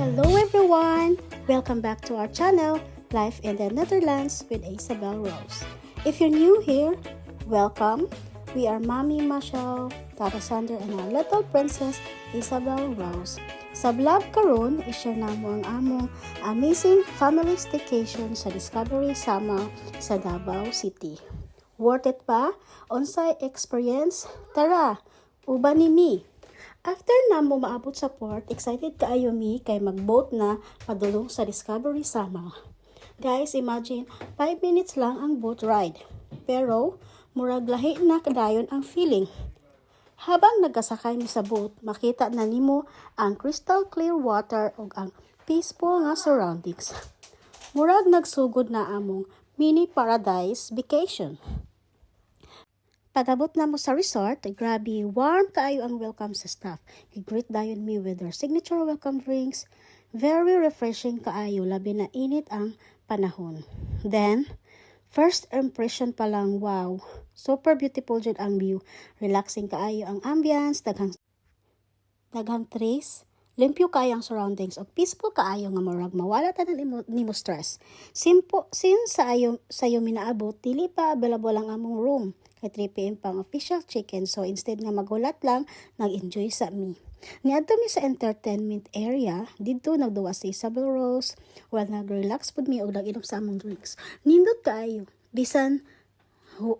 Hello everyone! Welcome back to our channel, Life in the Netherlands with Isabel Rose. If you're new here, welcome! We are Mommy Mashal, Tata Sander, and our little princess, Isabel Rose. Sa vlog karon, i-share namo ang among amazing family staycation sa Discovery Sama sa Davao City. Worth it ba? On-site experience? Tara, uban ni mi! After namo maabot sa port, excited kaayo mi kay mag-boat na padulong sa Discovery Sama. Guys, imagine 5 minutes lang ang boat ride. Pero murag lahi na kadayon ang feeling. Habang nagkasakay mi sa boat, makita na nimo ang crystal clear water ug ang peaceful nga surroundings. Murag nagsugod na among mini paradise vacation. Pag-abot na mo sa resort, grabe, warm kaayo ang welcome sa staff. I-greet dayon mi with their signature welcome drinks. Very refreshing kaayo, labi na init ang panahon. Then, first impression pa lang, wow. Super beautiful jud ang view. Relaxing kaayo ang ambience, daghang trees. Limpyo kaayo ang surroundings o peaceful kaayo nga murag mawala tanan nimo stress. Since sa ayo minaabot, dili pa available ang among room. Kay 3 PM pang official check-in, so instead nga maghulat lang, nag-enjoy sa mi. Niadto mi sa entertainment area, didto nagduwa si Isabel Rose, while nag-relax pud mi og nag-inom sa among drinks. Nindot kaayo. Bisan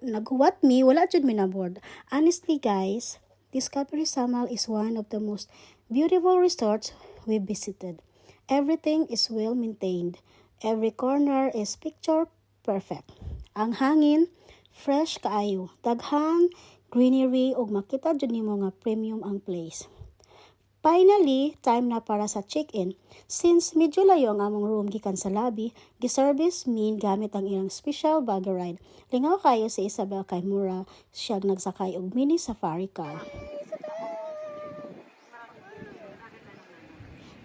naghuwat mi, wala jud mi na board. Honestly guys, Discovery Samal is one of the most beautiful resorts we visited. Everything is well maintained. Every corner is picture perfect. Ang hangin fresh kaayo, daghang greenery ug makita jud nimo nga premium ang place. Finally, time na para sa check-in. Since medyo layo ang among room gikan sa lobby, gi-service min gamit ang ilang special buggy ride. Lingaw kayo si Isabel kay mura siyang nagsakay og mini safari car.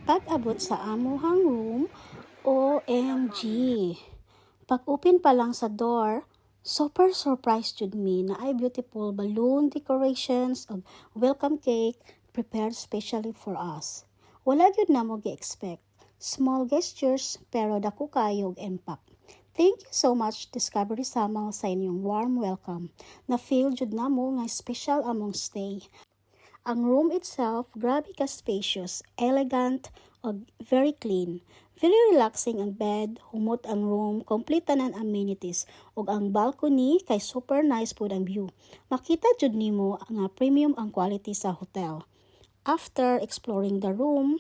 Pag-abot sa amuhang room, OMG! Pag-open pa lang sa door, super surprised jud me na ay beautiful balloon decorations of welcome cake prepared specially for us. Wala gyud namo gi-expect. Small gestures pero dako kayo og impact. Thank you so much Discovery Samal sa inyong warm welcome. Na feel jud namo nga special among stay. Ang room itself, grabe ka spacious, elegant, ug very clean. Very relaxing ang bed, humot ang room, complete tanan amenities, ug ang balcony kay super nice pud ang view. Makita jud nimo nga premium ang quality sa hotel. After exploring the room,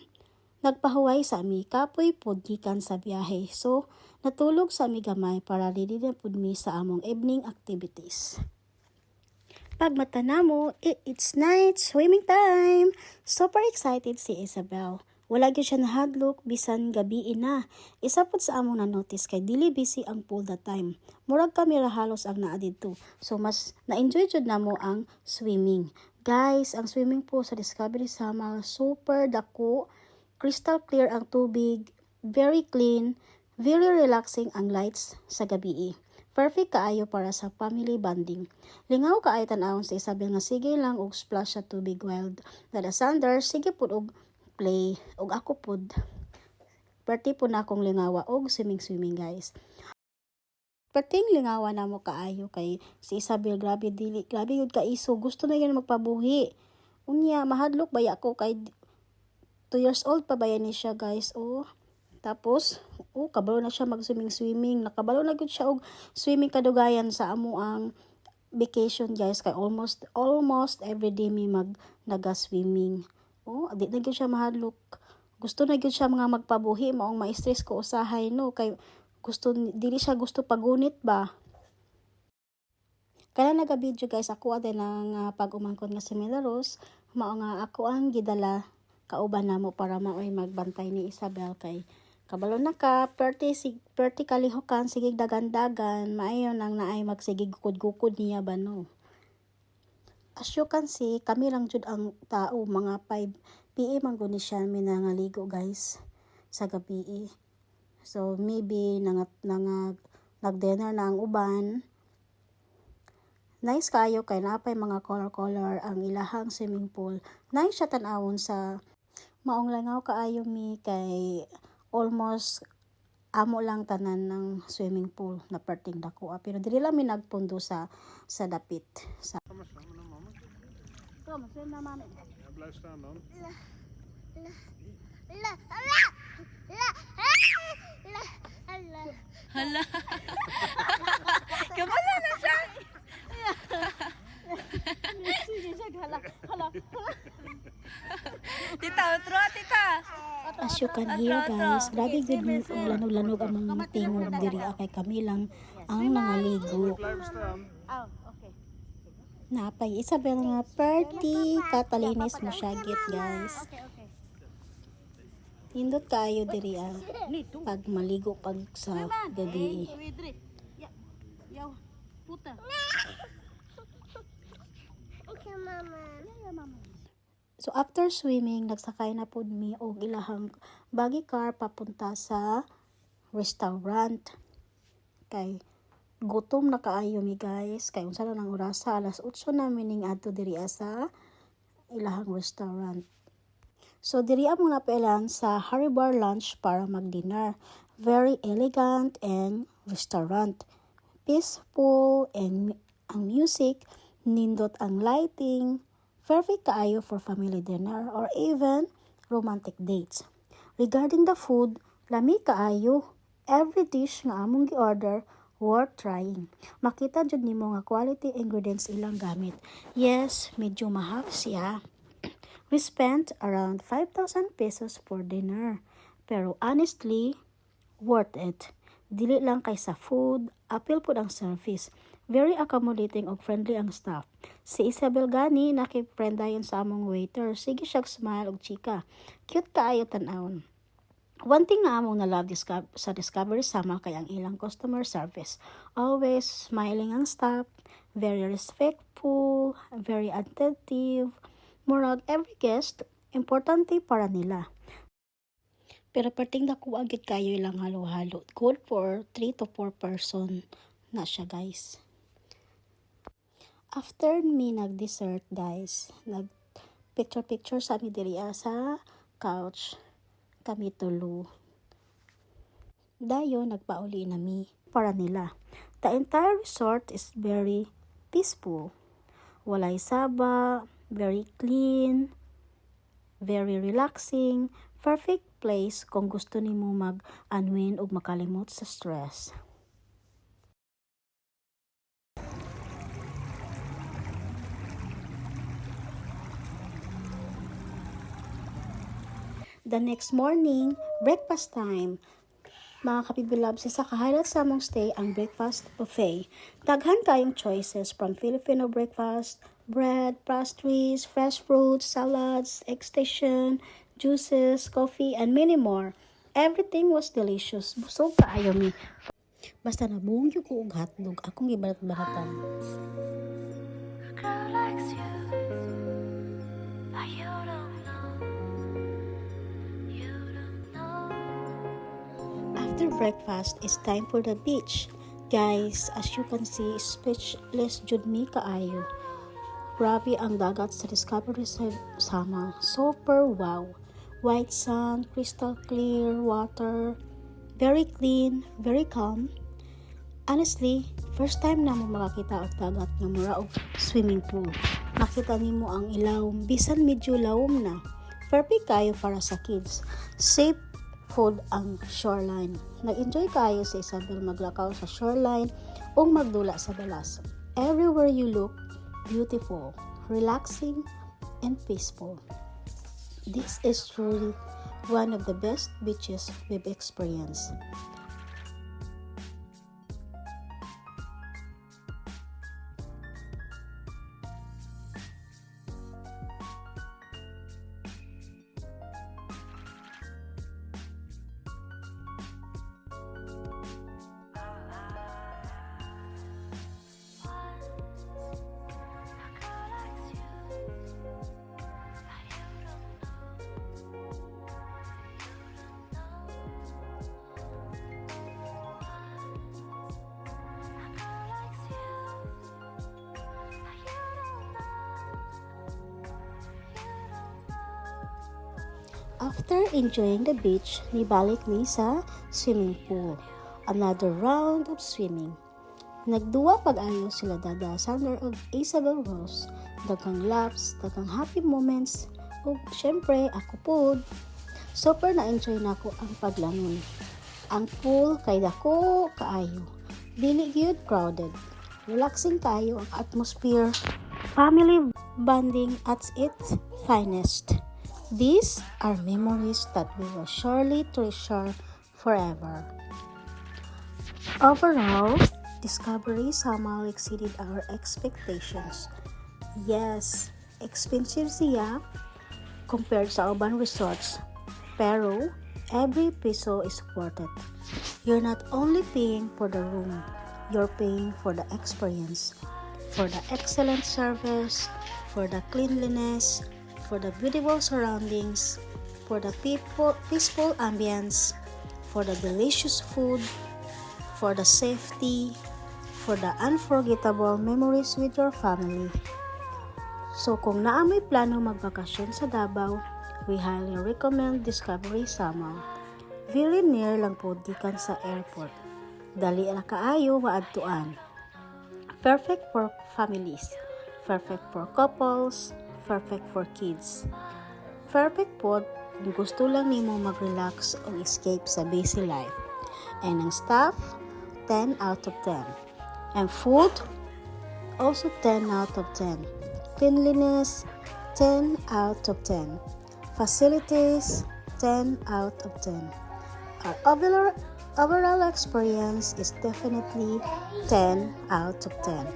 nagpahuway sa ami kapoy pud gikan sa biyahe. So, natulog sa ami gamay para ready na pud mi sa among evening activities. Pag mata namo, it's night, swimming time! Super excited si Isabel. Wala gyud siya nahadlok bisan gabi na. Isa pud sa among na-notice kay dili busy ang pool that time. Murag kami ra halos ang naa didto. So mas na-enjoy jud namo ang swimming. Guys, ang swimming pool sa Discovery Sama super dako. Crystal clear ang tubig, very clean, very relaxing ang lights sa gabi. Perfect kaayo para sa family bonding. Lingaw kaayo tan-awon sa Isabel nga sige lang og splash sa tubig wild. Dada Sander, sige pud og play. Og ako pud. Perti po na akong lingawa og swimming guys. Perting lingawa na mo kaayo kay si Isabel grabe yun kaiso. Gusto na yun magpabuhi. Unya, mahadlok ba ako kay 2 years old pa ba yan siya guys. Tapos, kabalo na siya mag-swimming. Nakabalo na gud siya og swimming kadugayan sa amo ang vacation guys. Kay almost every day mi naga-swimming. Di na gud siya mahadlok. Gusto na gud siya mga magpabuhi. Maong ma-stress ko usahay no. Kay dili siya gusto pagunit ba. Kaya naga-video guys. Ako adin ang pag-umangkon nga si Milagros. Mao nga ako ang gidala kauban namo para maoy magbantay ni Isabel kay kabalo na ka, perti kalihokan, sigig dagan-dagan, maayon nang naay magsigig gukod-gukod niya ba no. As you can see, kami lang jud ang tao, mga 5 PM ang guni siya minangaligo guys, sa gabi. So maybe nag-dinner na ang uban. Nice kayo kay napay mga color ang ilahang swimming pool. Nice siya tan-awon sa Maong langaw kaayo mi kay almost amo lang tanan ng swimming pool na perting dako. Pero dili lang mi nagpundo sa dapit. Kom eens samen naar mama. Kom, swim na mami. Ja, blijf staan dan. Hala. Kamusta na siya? Sige, hala. Tita, utro, tita. As you can hear guys, grabe good mo lanog-lanog ang mga tingog diri kay kami lang ang nangaligo. Blijven staan. Oh, okay. Napay Isabel nga perti katalinis mo siya git guys. Okay. Hindot kayo diri pag maligo pag sa gabi. Widri. Yaw. Puta. Okay, Mama. So after swimming, nagsakay na pud mi og ilahang buggy car papunta sa restaurant. Kay gutom na kaayo mi guys, kay unsa na nang orasa, alas 8 na mining adto diri sa ilahang restaurant. So diri amo napailan sa Harry Bar Lunch para mag-dinner. Very elegant and restaurant. Peaceful and ang music, nindot ang lighting. Perfect kaayo for family dinner or even romantic dates. Regarding the food, lami kaayo. Every dish nga among gi-order worth trying. Makita jud nimo nga quality ingredients ilang gamit. Yes, medyo mahal siya. We spent around 5,000 pesos for dinner. Pero honestly, worth it. Dili lang kay sa food, apil pud ang service. Very accommodating og friendly ang staff. Si Isabel gani nakip-friend dayon sa among waiter. Sige siya smile og chika. Cute kaayo tan-awon. One thing nga among na love sa Discovery Sama kay ang ilang customer service. Always smiling ang staff, very respectful, very attentive. Murag every guest, importante para nila. Pero perting dako agit kayo ilang halo-halo. Good for 3 to 4 person na siya guys. After me nag-dessert guys, nag-picture sa mi diri sa couch kami tulo. Dayo nagpauli na mi para nila. The entire resort is very peaceful. Walay saba, very clean, very relaxing, perfect place kung gusto nimo mag-unwind ug makalimot sa stress. The next morning, breakfast time. Mga kapibilabs, sa kahighlight sa among stay ang breakfast buffet. Daghan kayong choices from Filipino breakfast, bread, pastries, fresh fruits, salads, egg station, juices, coffee, and many more. Everything was delicious. Busog kaayo mi. Basta nabungyo ko og hotdog, akong gibarat-baratan. Girl likes you, but you don't know. You don't know. After breakfast, it's time for the beach. Guys, as you can see, speechless jud mi kaayo. Grabe ang dagat sa Discovery Sama. Super wow. White sand, crystal clear water, very clean, very calm. Honestly, first time na mo makakita og dagat nga mura og swimming pool. Makita nimo ang ilawom, bisan medyo lawom na. Perfect kayo para sa kids. Safe food ang shoreline. Nag-enjoy kayo sa Isabel maglakaw sa shoreline o magdula sa balas. Everywhere you look, beautiful, relaxing, and peaceful. This is truly one of the best beaches we've experienced. After enjoying the beach, nibalik mi sa swimming pool. Another round of swimming. Nagduwa pag-ayo sila Dada Sander ug Isabel Rose. Daghang laughs, daghang happy moments, ug syempre ako pod. Super na-enjoy nako ang paglangon. Ang pool kay dako kaayo. Dili gyud crowded. Relaxing kayo ang atmosphere. Family bonding at its finest. These are memories that we will surely treasure forever. Overall, Discovery Samal exceeded our expectations. Yes, expensive siya compared sa urban resorts, pero every peso is worth it. You're not only paying for the room, you're paying for the experience, for the excellent service, for the cleanliness, for the beautiful surroundings, for the peaceful ambience, for the delicious food, for the safety, for the unforgettable memories with your family. So kung naa may plano magbakasyon sa Davao, we highly recommend Discovery Samal. Very near lang po gikan sa airport. Dali ra kaayo maadtuan. Perfect for families, perfect for couples, perfect for kids. Perfect po kung gusto lang nimo mag-relax o escape sa busy life. And ang staff, 10 out of 10. And food, also 10 out of 10. Cleanliness, 10 out of 10. Facilities, 10 out of 10. Our overall experience is definitely 10 out of 10.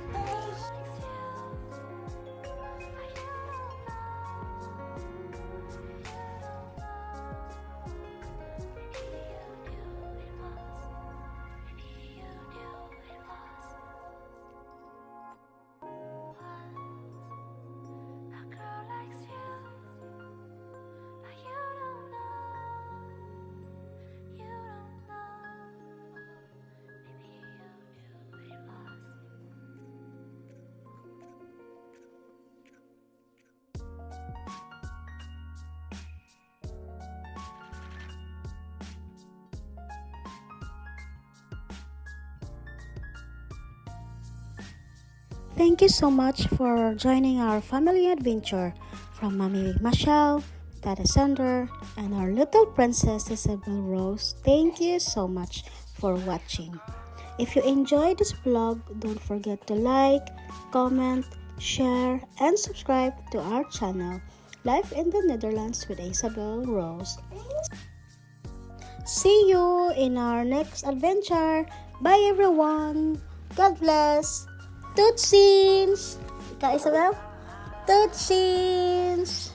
Thank you so much for joining our family adventure from Mommy Michelle, Tata Sander, and our little princess Isabel Rose. Thank you so much for watching. If you enjoyed this vlog, don't forget to like, comment, share, and subscribe to our channel, Life in the Netherlands with Isabel Rose. See you in our next adventure. Bye everyone. God bless. Tootsies! Ika Isabel? Tootsies!